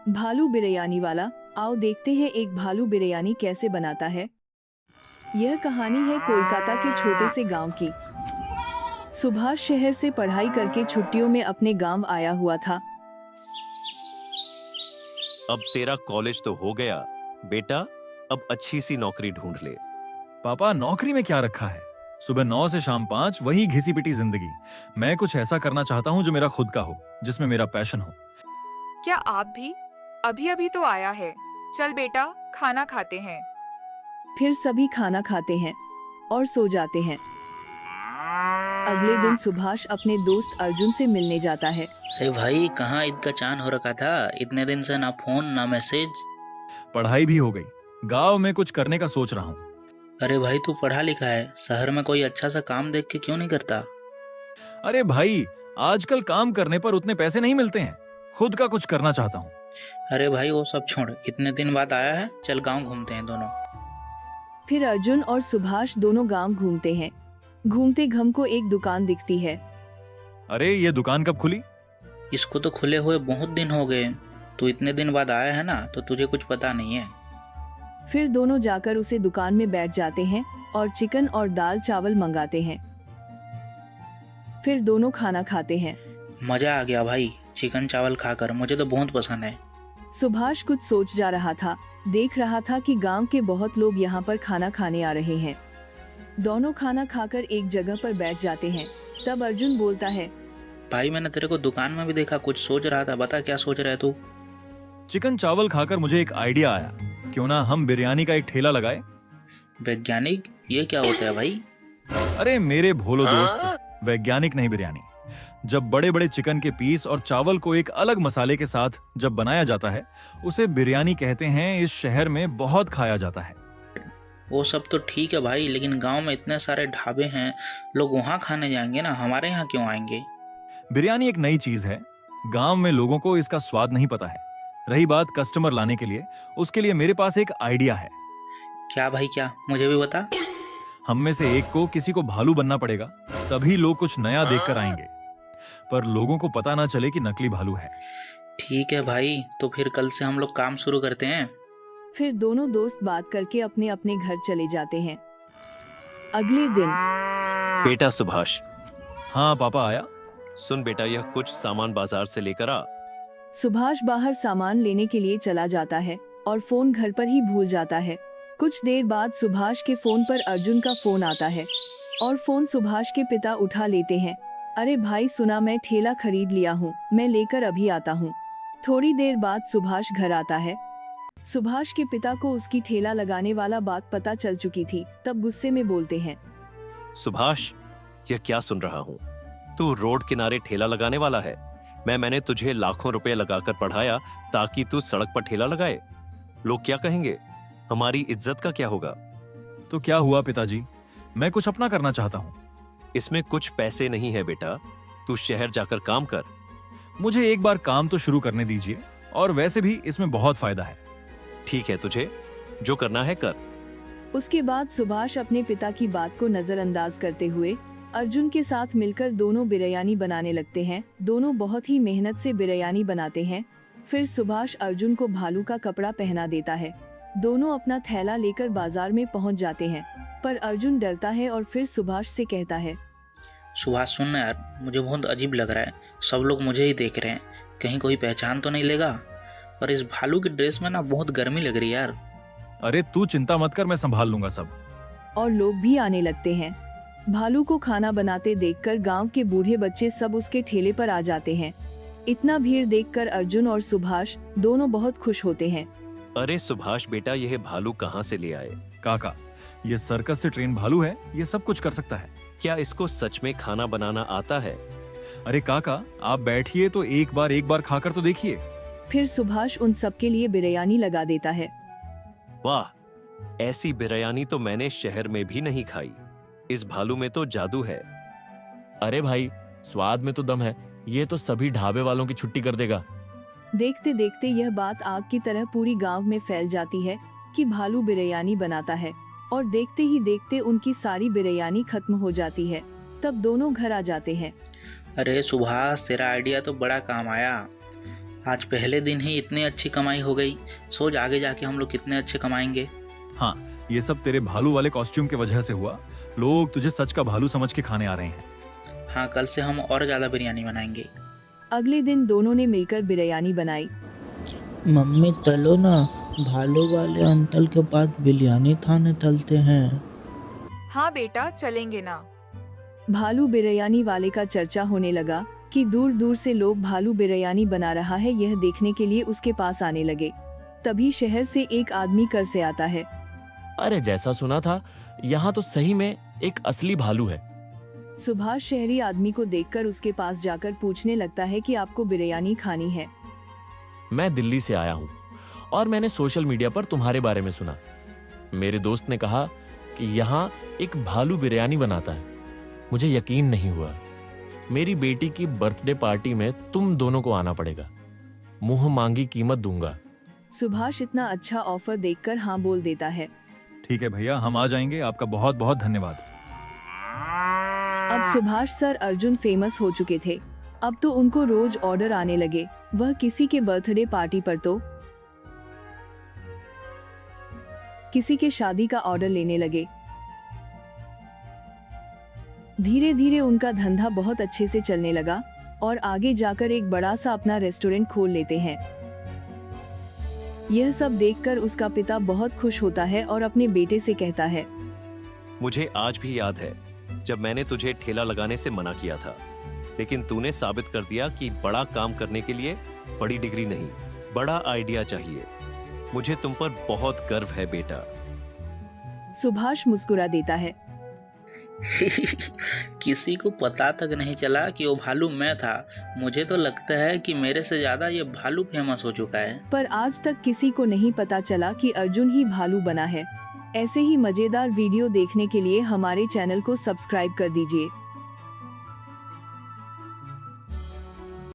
भालू बिरयानी वाला। आओ देखते हैं एक भालू बिरयानी कैसे बनाता है। यह कहानी है कोलकाता के छोटे से गांव की। सुभाष शहर से पढ़ाई करके छुट्टियों में अपने गांव आया हुआ था। अब तेरा कॉलेज तो हो गया बेटा, अब अच्छी सी नौकरी ढूंढ ले। पापा, नौकरी में क्या रखा है? सुबह 9 से शाम 5 वही घिसी पिटी जिंदगी। मैं कुछ ऐसा करना चाहता हूँ जो मेरा खुद का हो, जिसमें मेरा पैशन हो। क्या आप भी? अभी अभी तो आया है। चल बेटा, खाना खाते हैं। फिर सभी खाना खाते हैं और सो जाते हैं। अगले दिन सुभाष अपने दोस्त अर्जुन से मिलने जाता है। अरे भाई, कहाँ ईद का चांद हो रखा था? इतने दिन से ना फोन ना मैसेज। पढ़ाई भी हो गई, गांव में कुछ करने का सोच रहा हूँ। अरे भाई, तू पढ़ा लिखा है, शहर में कोई अच्छा सा काम देख के क्यों नहीं करता? अरे भाई, आजकल काम करने पर उतने पैसे नहीं मिलते हैं। खुद का कुछ करना चाहता हूँ। अरे भाई, वो सब छोड़, इतने दिन बाद आया है, चल गांव घूमते हैं दोनों। फिर अर्जुन और सुभाष दोनों गांव घूमते हैं। घूमते घम को एक दुकान दिखती है। अरे, ये दुकान कब खुली? इसको तो खुले हुए बहुत दिन हो गए। तू इतने दिन बाद आया है ना, तो तुझे कुछ पता नहीं है। फिर दोनों जाकर उसे दुकान में बैठ जाते हैं और चिकन और दाल चावल मंगाते हैं। फिर दोनों खाना खाते हैं। मजा आ गया भाई, चिकन चावल खाकर, मुझे तो बहुत पसंद है। सुभाष कुछ सोच जा रहा था। देख रहा था कि गांव के बहुत लोग यहाँ पर खाना खाने आ रहे हैं। दोनों खाना खाकर एक जगह पर बैठ जाते हैं। तब अर्जुन बोलता है, भाई, मैंने तेरे को दुकान में भी देखा, कुछ सोच रहा था, बता क्या सोच रहा है तू? चिकन चावल खाकर मुझे एक आइडिया आया। क्यों ना हम बिरयानी का एक ठेला लगाए? वैज्ञानिक, ये क्या होता है भाई? अरे मेरे भोलो दोस्त, वैज्ञानिक नहीं, बिरयानी। जब बड़े बड़े चिकन के पीस और चावल को एक अलग मसाले के साथ जब बनाया जाता है, उसे बिरयानी कहते हैं। इस शहर में बहुत खाया जाता है। वो सब तो ठीक है भाई, लेकिन गांव में इतने सारे ढाबे हैं, लोग वहां खाने जाएंगे ना, हमारे यहाँ क्यों आएंगे? बिरयानी एक नई चीज है। गांव में लोगों को इसका स्वाद नहीं पता है। रही बात कस्टमर लाने के लिए, उसके लिए मेरे पास एक आइडिया है। क्या भाई, क्या? मुझे भी बता। हम में से एक को किसी को भालू बनना पड़ेगा, तभी लोग कुछ नया देखकर आएंगे। पर लोगों को पता ना चले कि नकली भालू है। ठीक है भाई, तो फिर कल से हम लोग काम शुरू करते हैं। फिर दोनों दोस्त बात करके अपने अपने घर चले जाते हैं। अगले दिन। बेटा सुभाष, हाँ पापा, आया। सुन बेटा, यह कुछ सामान बाजार से लेकर आ। सुभाष बाहर सामान लेने के लिए चला जाता है और फोन घर पर ही भूल जाता है। कुछ देर बाद सुभाष के फोन पर अर्जुन का फोन आता है और फोन सुभाष के पिता उठा लेते हैं। अरे भाई सुना, मैं ठेला खरीद लिया हूँ, मैं लेकर अभी आता हूँ। थोड़ी देर बाद सुभाष घर आता है। सुभाष के पिता को उसकी ठेला लगाने वाला बात पता चल चुकी थी। तब गुस्से में बोलते हैं, सुभाष, यह क्या सुन रहा हूँ? तू रोड किनारे ठेला लगाने वाला है? मैंने तुझे लाखों रुपए लगाकर पढ़ाया ताकि तू सड़क पर ठेला लगाए। लोग क्या कहेंगे? हमारी इज्जत का क्या होगा? तो क्या हुआ पिताजी, मैं कुछ अपना करना चाहता हूँ। इसमें कुछ पैसे नहीं है बेटा, तू शहर जाकर काम कर। मुझे एक बार काम तो शुरू करने दीजिए, और वैसे भी इसमें बहुत फायदा है। ठीक है, तुझे जो करना है कर। उसके बाद सुभाष अपने पिता की बात को नजरअंदाज करते हुए अर्जुन के साथ मिलकर दोनों बिरयानी बनाने लगते हैं। दोनों बहुत ही मेहनत से बिरयानी बनाते हैं। फिर सुभाष अर्जुन को भालू का कपड़ा पहना देता है। दोनों अपना थैला लेकर बाजार में पहुंच जाते हैं, पर अर्जुन डरता है और फिर सुभाष से कहता है, सुभाष सुन ना यार, मुझे बहुत अजीब लग रहा है। सब लोग मुझे ही देख रहे हैं, कहीं कोई पहचान तो नहीं लेगा? और इस भालू की ड्रेस में ना बहुत गर्मी लग रही है यार। अरे तू चिंता मत कर, मैं संभाल लूंगा सब। और लोग भी आने लगते हैं। भालू को खाना बनाते देखकर गांव के बूढ़े बच्चे सब उसके ठेले पर आ जाते हैं। इतना भीड़ देखकर अर्जुन और सुभाष दोनों बहुत खुश होते हैं। अरे सुभाष बेटा, यह भालू कहाँ से ले आए? काका, ये सर्कस से ट्रेन भालू है, ये सब कुछ कर सकता है। क्या इसको सच में खाना बनाना आता है? अरे काका, आप बैठिए तो एक बार खाकर तो देखिए। फिर सुभाष उन सब के लिए बिरयानी लगा देता है। वाह, ऐसी बिरयानी तो मैंने शहर में भी नहीं खाई। इस भालू में तो जादू है। अरे भाई, स्वाद में तो दम है, ये तो सभी ढाबे वालों की छुट्टी कर देगा। देखते देखते यह बात आग की तरह पूरी गांव में फैल जाती है कि भालू बिरयानी बनाता है, और देखते ही देखते उनकी सारी बिरयानी खत्म हो जाती है। तब दोनों घर आ जाते हैं। अरे सुभाष, तेरा आइडिया तो बड़ा काम आया। आज पहले दिन ही इतनी अच्छी कमाई हो गई, सोच आगे जाके हम लोग कितने अच्छे कमाएंगे। हाँ, ये सब तेरे भालू वाले कॉस्ट्यूम की वजह से हुआ। लोग तुझे सच का भालू समझ के खाने आ रहे हैं। हाँ, कल से हम और ज़्यादा बिरयानी बनाएंगे। अगले दिन दोनों ने मिलकर बिरयानी बनाई। मम्मी चलो ना, भालू वाले अंकल के पास बिरयानी खाने चलते हैं। हाँ बेटा, चलेंगे ना। भालू बिरयानी वाले का चर्चा होने लगा कि दूर दूर से लोग भालू बिरयानी बना रहा है यह देखने के लिए उसके पास आने लगे। तभी शहर से एक आदमी कर से आता है। अरे जैसा सुना था, यहाँ तो सही में एक असली भालू है। सुभाष शहरी आदमी को देखकर उसके पास जाकर पूछने लगता है कि आपको बिरयानी खानी है। मैं दिल्ली से आया हूँ और मैंने सोशल मीडिया पर तुम्हारे बारे में सुना। मेरे दोस्त ने कहा कि यहाँ एक भालू बिरयानी बनाता है। मुझे यकीन नहीं हुआ। मेरी बेटी की बर्थडे पार्टी में तुम दोनों को आना पड़ेगा। मुंह मांगी कीमत दूंगा। सुभाष इतना अच्छा ऑफर देखकर हाँ बोल देता है। ठीक है भैया, हम आ जाएंगे। आपका बहुत बहुत धन्यवाद। अब सुभाष सर अर्जुन फेमस हो चुके थे। अब तो उनको रोज ऑर्डर आने लगे। वह किसी के बर्थडे पार्टी पर तो किसी के शादी का ऑर्डर लेने लगे। धीरे धीरे उनका धंधा बहुत अच्छे से चलने लगा और आगे जाकर एक बड़ा सा अपना रेस्टोरेंट खोल लेते हैं। यह सब देखकर उसका पिता बहुत खुश होता है और अपने बेटे से कहता है, मुझे आज भी याद है जब मैंने तुझे ठेला लगाने से मना किया था, लेकिन तूने साबित कर दिया कि बड़ा काम करने के लिए बड़ी डिग्री नहीं, बड़ा आइडिया चाहिए। मुझे तुम पर बहुत गर्व है बेटा। सुभाष मुस्कुरा देता है। किसी को पता तक नहीं चला कि वो भालू मैं था। मुझे तो लगता है कि मेरे से ज्यादा ये भालू फेमस हो चुका है। पर आज तक किसी को नहीं पता चला कि अर्जुन ही भालू बना है। ऐसे ही मजेदार वीडियो देखने के लिए हमारे चैनल को सब्सक्राइब कर दीजिए।